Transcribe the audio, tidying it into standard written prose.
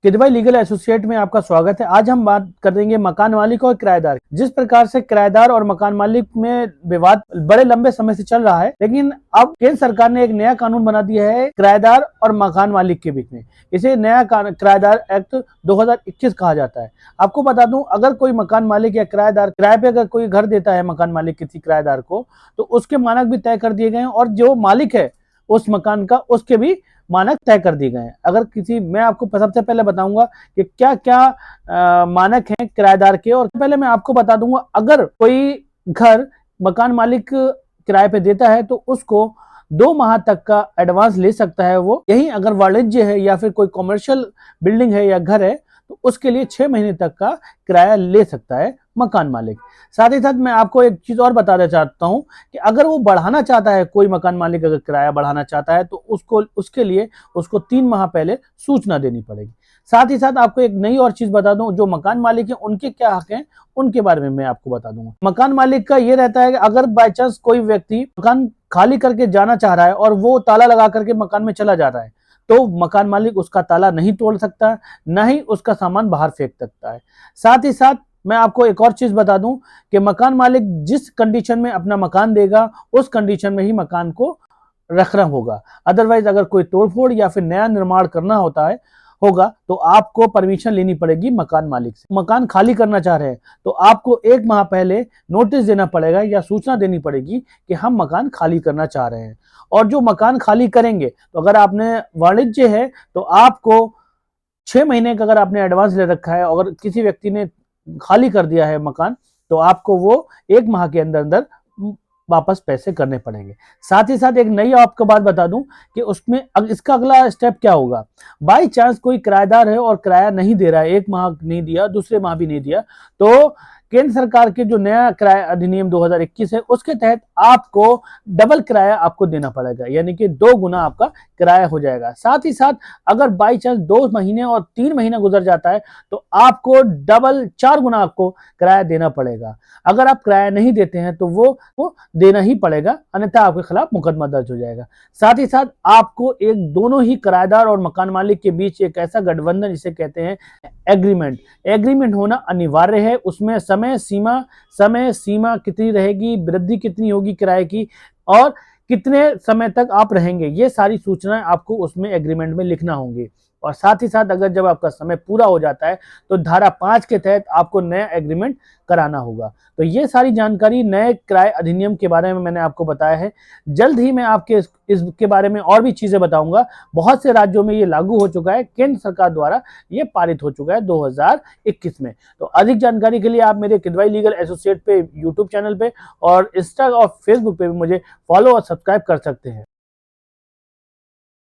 Kidwai legal associate में आपका स्वागत है। आज हम बात करेंगे मकान मालिक और किराएदार। जिस प्रकार से किराएदार और मकान मालिक में विवाद बड़े लंबे समय से चल रहा है, लेकिन अब केंद्र सरकार ने एक नया कानून बना दिया है किराएदार और मकान मालिक के बीच में। इसे नया किराएदार एक्ट 2021 कहा जाता है। आपको बता दूं, अगर कोई मकान मालिक या किराएदार किराए पे अगर कोई घर देता है मकान मालिक किसी किराएदार को, तो उसके मानक भी तय कर दिए गए हैं और जो मालिक है उस मकान का उसके भी मानक तय कर दिए गए हैं। अगर मैं आपको सबसे पहले बताऊंगा कि क्या क्या मानक हैं किराएदार के, और पहले मैं आपको बता दूंगा, अगर कोई घर मकान मालिक किराए पे देता है तो उसको 2 माह तक का एडवांस ले सकता है वो। यही अगर वाणिज्य है या फिर कोई कॉमर्शियल बिल्डिंग है या घर है तो उसके लिए 6 महीने तक का किराया ले सकता है मकान मालिक। साथ ही साथ मैं आपको एक चीज और बताना चाहता हूं कि अगर वो बढ़ाना चाहता है, कोई मकान मालिक अगर किराया बढ़ाना चाहता है तो उसके लिए उसको 3 माह पहले सूचना देनी पड़ेगी। साथ ही साथ आपको एक नई और चीज बता दूं, जो मकान मालिक है उनके क्या हक हैं उनके बारे में मैं आपको बता दूंगा। मकान मालिक का ये रहता है कि अगर बाई चांस कोई व्यक्ति मकान खाली करके जाना चाह रहा है और वो ताला लगा करके मकान में चला जा रहा है, तो मकान मालिक उसका ताला नहीं तोड़ सकता, न ही उसका सामान बाहर फेंक सकता है। साथ ही साथ मैं आपको एक और चीज बता दूं कि मकान मालिक जिस कंडीशन में अपना मकान देगा उस कंडीशन में ही मकान को रखना होगा। अदरवाइज अगर कोई तोड़फोड़ या फिर नया निर्माण करना होगा तो आपको परमिशन लेनी पड़ेगी मकान मालिक से। मकान खाली करना चाह रहे हैं तो आपको 1 माह पहले नोटिस देना पड़ेगा या सूचना देनी पड़ेगी कि हम मकान खाली करना चाह रहे हैं। और जो मकान खाली करेंगे, तो अगर आपने वाणिज्य है तो आपको 6 महीने का अगर आपने एडवांस ले रखा है, अगर किसी व्यक्ति ने खाली कर दिया है मकान, तो आपको वो 1 माह के अंदर अंदर वापस पैसे करने पड़ेंगे। साथ ही साथ एक नई आपको बात बता दूं कि उसमें इसका अगला स्टेप क्या होगा। बाई चांस कोई किराएदार है और किराया नहीं दे रहा है, 1 माह नहीं दिया, दूसरे माह भी नहीं दिया, तो केंद्र सरकार के जो नया किराया अधिनियम 2021 है उसके तहत आपको डबल किराया आपको देना पड़ेगा, यानी कि 2 गुना आपका किराया हो जाएगा। साथ ही साथ अगर बाई चांस 2 महीने और 3 महीना गुजर जाता है तो आपको डबल 4 गुना आपको किराया देना पड़ेगा। अगर आप किराया नहीं देते हैं तो वो देना ही पड़ेगा, अन्यथा आपके खिलाफ मुकदमा दर्ज हो जाएगा। साथ ही साथ आपको एक दोनों ही किराएदार और मकान मालिक के बीच एक ऐसा गठबंधन जिसे कहते हैं एग्रीमेंट होना अनिवार्य है। उसमें समय सीमा कितनी रहेगी, वृद्धि कितनी होगी किराए की, और कितने समय तक आप रहेंगे, ये सारी सूचनाएं आपको उसमें एग्रीमेंट में लिखना होंगी। और साथ ही साथ अगर जब आपका समय पूरा हो जाता है तो धारा 5 के तहत आपको नया एग्रीमेंट कराना होगा। तो ये सारी जानकारी नए किराए अधिनियम के बारे में मैंने आपको बताया है। जल्द ही मैं आपके इसके बारे में और भी चीजें बताऊंगा। बहुत से राज्यों में ये लागू हो चुका है, केंद्र सरकार द्वारा ये पारित हो चुका है 2021 में। तो अधिक जानकारी के लिए आप मेरे किदवई लीगल एसोसिएट पे यूट्यूब चैनल पे और इंस्टा और फेसबुक पे भी मुझे फॉलो और सब्सक्राइब कर सकते हैं।